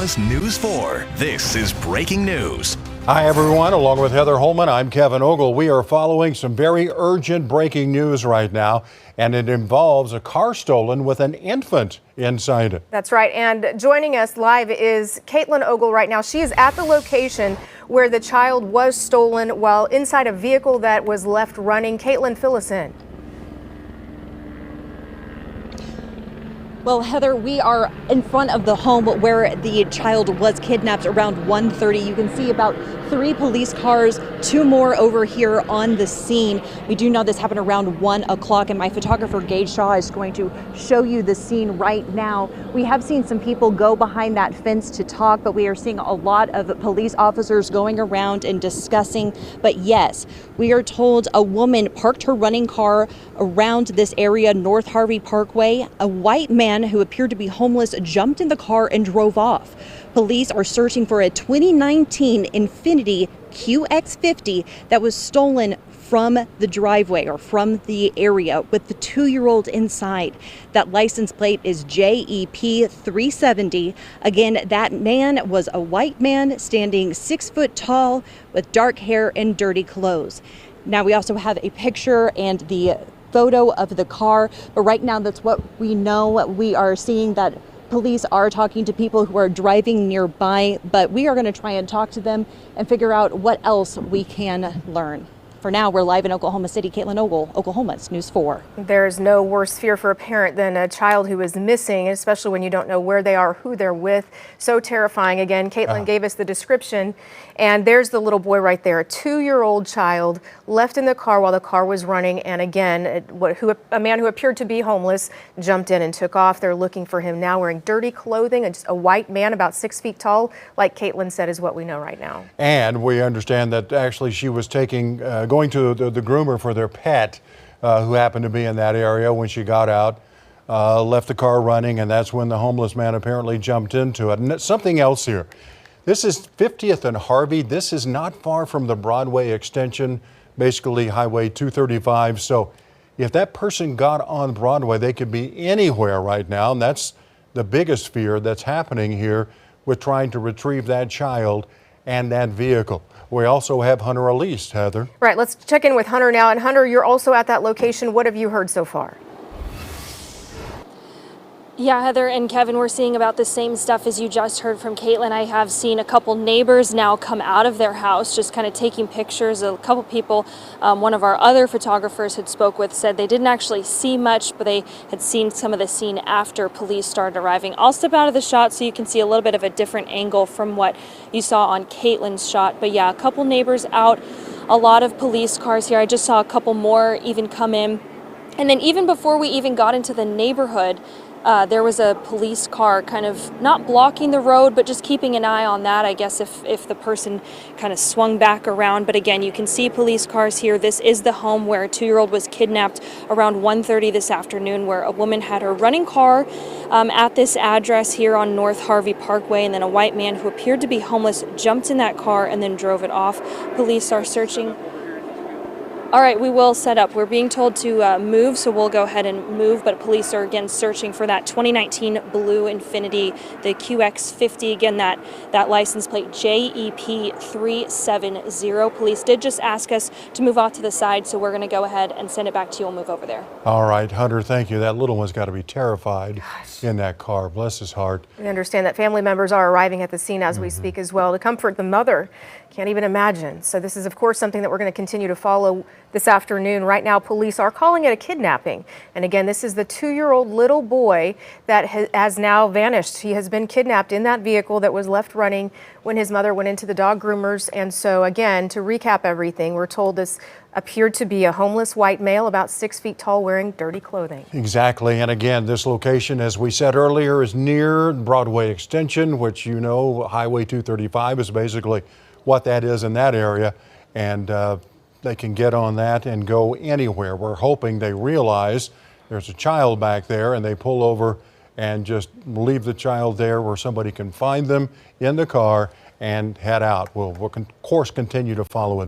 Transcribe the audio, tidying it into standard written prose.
Oklahoma's News 4. This is breaking news. Hi, everyone. Along with Heather Holman, I'm Kevin Ogle. We are following some very urgent breaking news right now, and it involves a car stolen with an infant inside it. That's right. And joining us live is Caitlin Ogle right now. She is at the location where the child was stolen while inside a vehicle that was left running. Caitlin, fill us in. Well, Heather, we are in front of the home where the child was kidnapped around 1:30. You can see about 3 police cars, 2 more over here on the scene. We do know this happened around 1 o'clock, and my photographer, Gage Shaw, is going to show you the scene right now. We have seen some people go behind that fence to talk, but we are seeing a lot of police officers going around and discussing. But yes, we are told a woman parked her running car around this area, North Harvey Parkway. A white man who appeared to be homeless jumped in the car and drove off. Police are searching for a 2019 Infiniti QX50 that was stolen from the driveway or from the area with the 2-year-old inside. That license plate is JEP 370. Again, that man was a white man standing 6 foot tall with dark hair and dirty clothes. Now we also have a picture and the photo of the car, but right now that's what we know. We are seeing that police are talking to people who are driving nearby, but we are going to try and talk to them and figure out what else we can learn. For now, we're live in Oklahoma City. Caitlin Ogle, Oklahoma's News 4. There's no worse fear for a parent than a child who is missing, especially when you don't know where they are, who they're with. So terrifying. Again, Caitlin gave us the description, and there's the little boy right there, a 2-year-old child left in the car while the car was running. And again, a man who appeared to be homeless jumped in and took off. They're looking for him now, wearing dirty clothing. A white man about 6 feet tall, like Caitlin said, is what we know right now. And we understand that actually she was going to the groomer for their pet who happened to be in that area when she got out, left the car running, and that's when the homeless man apparently jumped into it. And something else here. This is 50th and Harvey. This is not far from the Broadway extension, basically Highway 235. So if that person got on Broadway, they could be anywhere right now. And that's the biggest fear that's happening here with trying to retrieve that child and that vehicle. We also have Hunter Elise, Heather. Right, let's check in with Hunter now. And Hunter, you're also at that location. What have you heard so far? Yeah, Heather and Kevin, we're seeing about the same stuff as you just heard from Caitlin. I have seen a couple neighbors now come out of their house, just kind of taking pictures. A couple people, one of our other photographers had spoke with, said they didn't actually see much, but they had seen some of the scene after police started arriving. I'll step out of the shot so you can see a little bit of a different angle from what you saw on Caitlin's shot. But yeah, a couple neighbors out, a lot of police cars here. I just saw a couple more even come in. And then even before we even got into the neighborhood, there was a police car kind of not blocking the road, but just keeping an eye on that, I guess, if the person kind of swung back around. But again, you can see police cars here. This is the home where a 2-year-old was kidnapped around 1:30 this afternoon, where a woman had her running car at this address here on North Harvey Parkway, and then a white man who appeared to be homeless jumped in that car and then drove it off. Police are searching. All right, we will set up. We're being told to move, so we'll go ahead and move, but police are again searching for that 2019 blue Infiniti, the QX50. Again, that license plate JEP 370. Police did just ask us to move off to the side, so we're going to go ahead and send it back to you. We'll move over there. All right, Hunter, thank you. That little one's got to be terrified in that car. Bless his heart. We understand that family members are arriving at the scene as we speak as well to comfort the mother. Can't even imagine. So this is, of course, something that we're going to continue to follow this afternoon. Right now, police are calling it a kidnapping. And again, this is the 2-year-old little boy that has now vanished. He has been kidnapped in that vehicle that was left running when his mother went into the dog groomers. And so again, to recap everything, we're told this appeared to be a homeless white male about 6 feet tall wearing dirty clothing. Exactly. And again, this location, as we said earlier, is near Broadway Extension, which, you know, Highway 235 is basically what that is in that area. And they can get on that and go anywhere. We're hoping they realize there's a child back there and they pull over and just leave the child there where somebody can find them in the car and head out. We'll of course continue to follow it.